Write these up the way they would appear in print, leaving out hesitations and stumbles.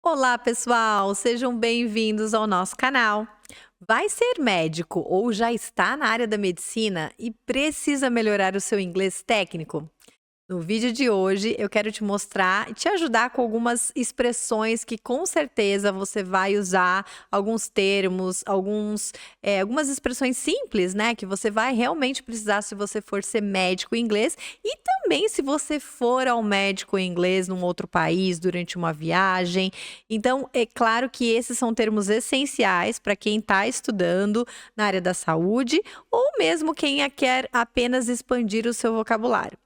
Olá, pessoal! Sejam bem-vindos ao nosso canal. Vai ser médico ou já está na área da medicina e precisa melhorar o seu inglês técnico? No vídeo de hoje, eu quero te mostrar e te ajudar com algumas expressões que com certeza você vai usar, alguns termos, algumas expressões simples, né? Que você vai realmente precisar se você for ser médico em inglês e também se você for ao médico em inglês num outro país durante uma viagem. Então, é claro que esses são termos essenciais para quem está estudando na área da saúde ou mesmo quem quer apenas expandir o seu vocabulário.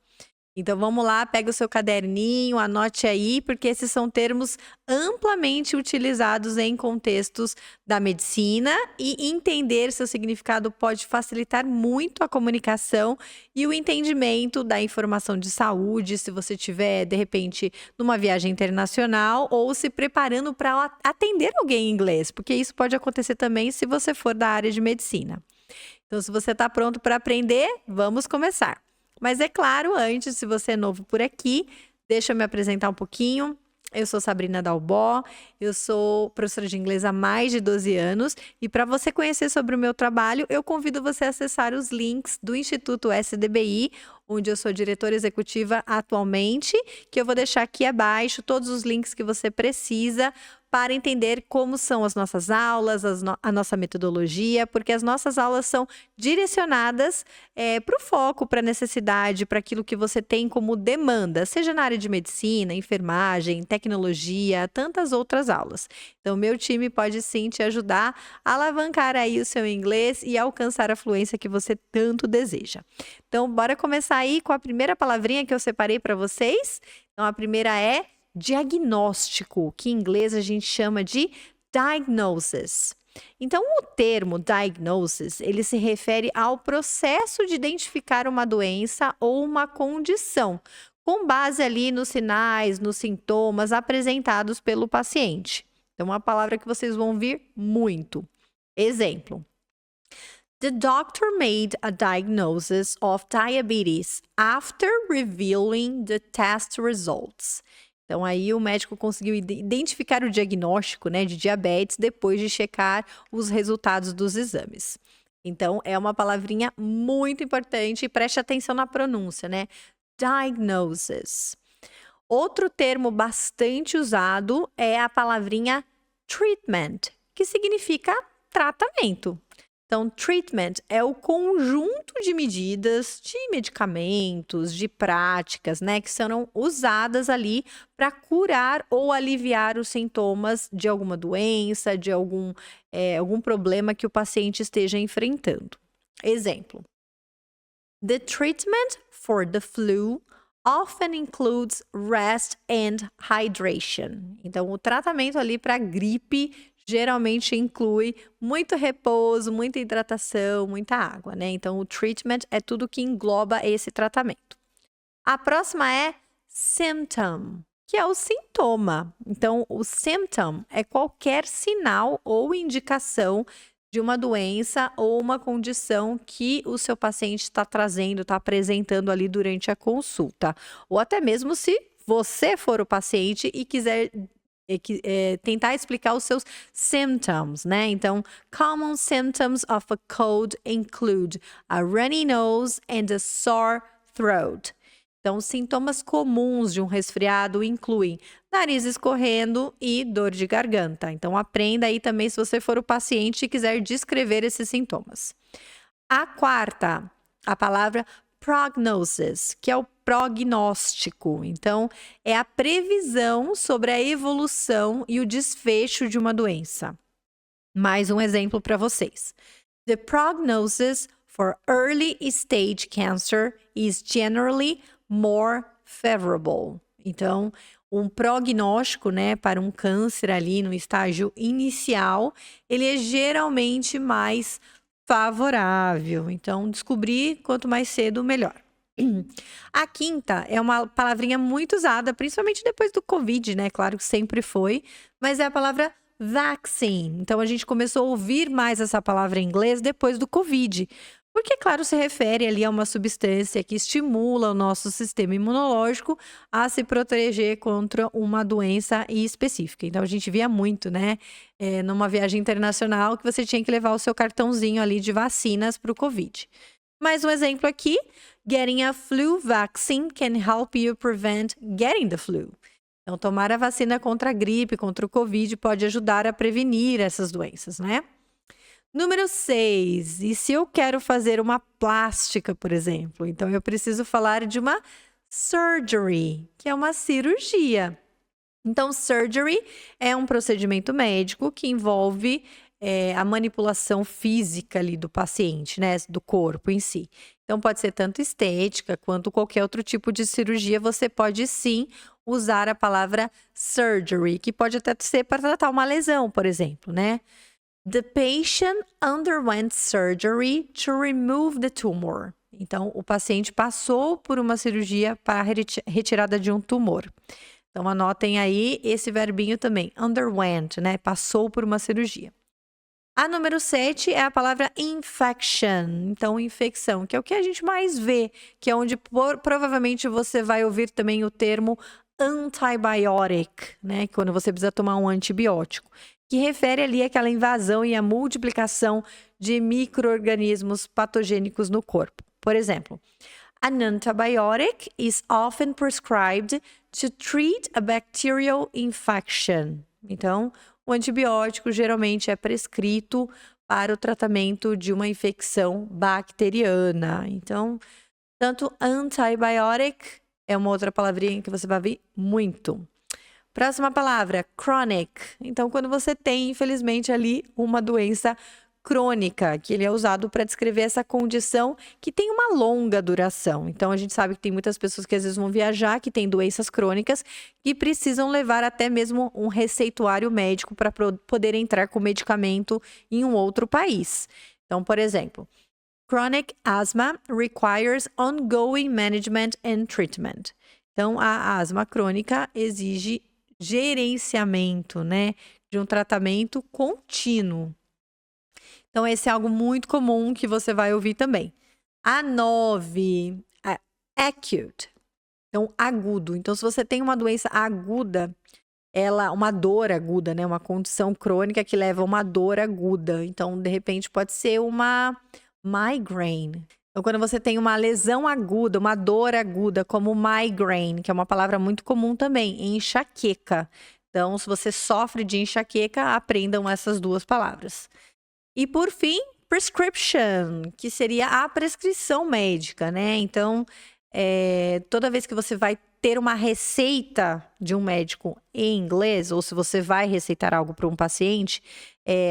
Então vamos lá, pega o seu caderninho, anote aí, porque esses são termos amplamente utilizados em contextos da medicina e entender seu significado pode facilitar muito a comunicação e o entendimento da informação de saúde, se você tiver, de repente, numa viagem internacional ou se preparando para atender alguém em inglês, porque isso pode acontecer também se você for da área de medicina. Então, se você está pronto para aprender, vamos começar. Mas é claro, antes, se você é novo por aqui, deixa eu me apresentar um pouquinho. Eu sou Sabrina Dalbó, eu sou professora de inglês há mais de 12 anos e para você conhecer sobre o meu trabalho, eu convido você a acessar os links do Instituto SDBI, onde eu sou diretora executiva atualmente, que eu vou deixar aqui abaixo todos os links que você precisa para entender como são as nossas aulas, a nossa metodologia, porque as nossas aulas são direcionadas para o foco, para a necessidade, para aquilo que você tem como demanda, seja na área de medicina, enfermagem, tecnologia, tantas outras aulas. Então, meu time pode sim te ajudar a alavancar aí o seu inglês e alcançar a fluência que você tanto deseja. Então, bora começar aí com a primeira palavrinha que eu separei para vocês. Então, a primeira é diagnóstico, que em inglês a gente chama de diagnosis. Então, o termo diagnosis, ele se refere ao processo de identificar uma doença ou uma condição, com base ali nos sinais, nos sintomas apresentados pelo paciente. Então, uma palavra que vocês vão ouvir muito. Exemplo. The doctor made a diagnosis of diabetes after reviewing the test results. Então, aí o médico conseguiu identificar o diagnóstico, né, de diabetes depois de checar os resultados dos exames. Então, é uma palavrinha muito importante e preste atenção na pronúncia, né? Diagnosis. Outro termo bastante usado é a palavrinha treatment, que significa tratamento. Então, treatment é o conjunto de medidas, de medicamentos, de práticas, né, que serão usadas ali para curar ou aliviar os sintomas de alguma doença, de algum problema que o paciente esteja enfrentando. Exemplo. The treatment for the flu often includes rest and hydration. Então, o tratamento ali para gripe geralmente inclui muito repouso, muita hidratação, muita água, né? Então, o treatment é tudo que engloba esse tratamento. A próxima é symptom, que é o sintoma. Então, o symptom é qualquer sinal ou indicação de uma doença ou uma condição que o seu paciente está trazendo, está apresentando ali durante a consulta. Ou até mesmo se você for o paciente e quiser tentar explicar os seus symptoms, né? Então, common symptoms of a cold include a runny nose and a sore throat. Então, sintomas comuns de um resfriado incluem nariz escorrendo e dor de garganta. Então, aprenda aí também se você for o paciente e quiser descrever esses sintomas. A quarta, a palavra prognosis, que é o prognóstico. Então, é a previsão sobre a evolução e o desfecho de uma doença. Mais um exemplo para vocês. The prognosis for early stage cancer is generally more favorable. Então, um prognóstico, né, para um câncer ali no estágio inicial, ele é geralmente mais favorável. Então, descobrir quanto mais cedo, melhor. A quinta é uma palavrinha muito usada, principalmente depois do Covid, né? Claro que sempre foi, mas é a palavra vaccine. Então, a gente começou a ouvir mais essa palavra em inglês depois do Covid, Porque, claro, se refere ali a uma substância que estimula o nosso sistema imunológico a se proteger contra uma doença específica. Então, a gente via muito, né, numa viagem internacional, que você tinha que levar o seu cartãozinho ali de vacinas para o Covid. Mais um exemplo aqui: getting a flu vaccine can help you prevent getting the flu. Então, tomar a vacina contra a gripe, contra o Covid, pode ajudar a prevenir essas doenças, né? Número 6. E se eu quero fazer uma plástica, por exemplo? Então, eu preciso falar de uma surgery, que é uma cirurgia. Então, surgery é um procedimento médico que envolve a manipulação física ali do paciente, né? Do corpo em si. Então, pode ser tanto estética quanto qualquer outro tipo de cirurgia. Você pode sim usar a palavra surgery, que pode até ser para tratar uma lesão, por exemplo, né? The patient underwent surgery to remove the tumor. Então, o paciente passou por uma cirurgia para a retirada de um tumor. Então, anotem aí esse verbinho também, underwent, né? Passou por uma cirurgia. A número 7 é a palavra infection, então infecção, que é o que a gente mais vê, que é onde provavelmente você vai ouvir também o termo antibiotic, né? Quando você precisa tomar um antibiótico, que refere ali àquela invasão e à multiplicação de micro-organismos patogênicos no corpo. Por exemplo, an antibiotic is often prescribed to treat a bacterial infection. Então, o antibiótico geralmente é prescrito para o tratamento de uma infecção bacteriana. Então, tanto antibiotic é uma outra palavrinha que você vai ver muito. Próxima palavra, chronic. Então, quando você tem, infelizmente, ali uma doença crônica, que ele é usado para descrever essa condição que tem uma longa duração. Então, a gente sabe que tem muitas pessoas que às vezes vão viajar, que têm doenças crônicas, que precisam levar até mesmo um receituário médico para poder entrar com medicamento em um outro país. Então, por exemplo, chronic asthma requires ongoing management and treatment. Então, a asma crônica exige gerenciamento, né, de um tratamento contínuo. Então, esse é algo muito comum que você vai ouvir também. A 9, acute. Então, agudo. Então, se você tem uma doença aguda, uma dor aguda, né, uma condição crônica que leva a uma dor aguda. Então, de repente, pode ser uma migraine. Então, quando você tem uma lesão aguda, uma dor aguda, como migraine, que é uma palavra muito comum também, enxaqueca. Então, se você sofre de enxaqueca, aprendam essas duas palavras. E, por fim, prescription, que seria a prescrição médica, né? Então, toda vez que você vai ter uma receita de um médico em inglês, ou se você vai receitar algo para um paciente,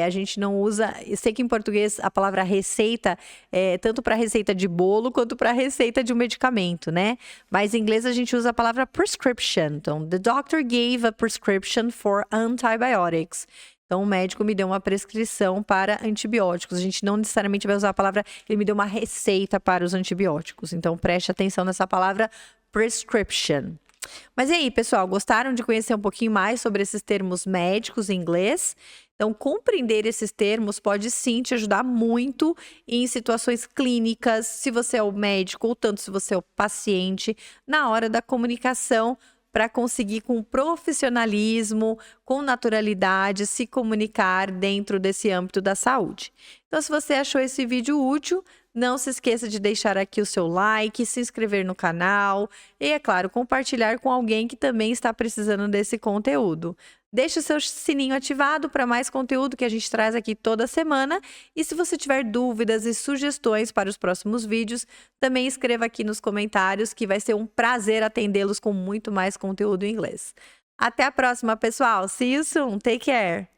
a gente não usa. Eu sei que em português a palavra receita é tanto para receita de bolo quanto para receita de um medicamento, né? Mas em inglês a gente usa a palavra prescription. Então, the doctor gave a prescription for antibiotics. Então, o médico me deu uma prescrição para antibióticos. A gente não necessariamente vai usar a palavra, ele me deu uma receita para os antibióticos. Então, preste atenção nessa palavra prescription. Mas e aí, pessoal, gostaram de conhecer um pouquinho mais sobre esses termos médicos em inglês? Então, compreender esses termos pode sim te ajudar muito em situações clínicas, se você é o médico ou tanto se você é o paciente, na hora da comunicação, para conseguir com profissionalismo, com naturalidade, se comunicar dentro desse âmbito da saúde. Então, se você achou esse vídeo útil, não se esqueça de deixar aqui o seu like, se inscrever no canal e, é claro, compartilhar com alguém que também está precisando desse conteúdo. Deixe o seu sininho ativado para mais conteúdo que a gente traz aqui toda semana. E se você tiver dúvidas e sugestões para os próximos vídeos, também escreva aqui nos comentários, que vai ser um prazer atendê-los com muito mais conteúdo em inglês. Até a próxima, pessoal. See you soon. Take care.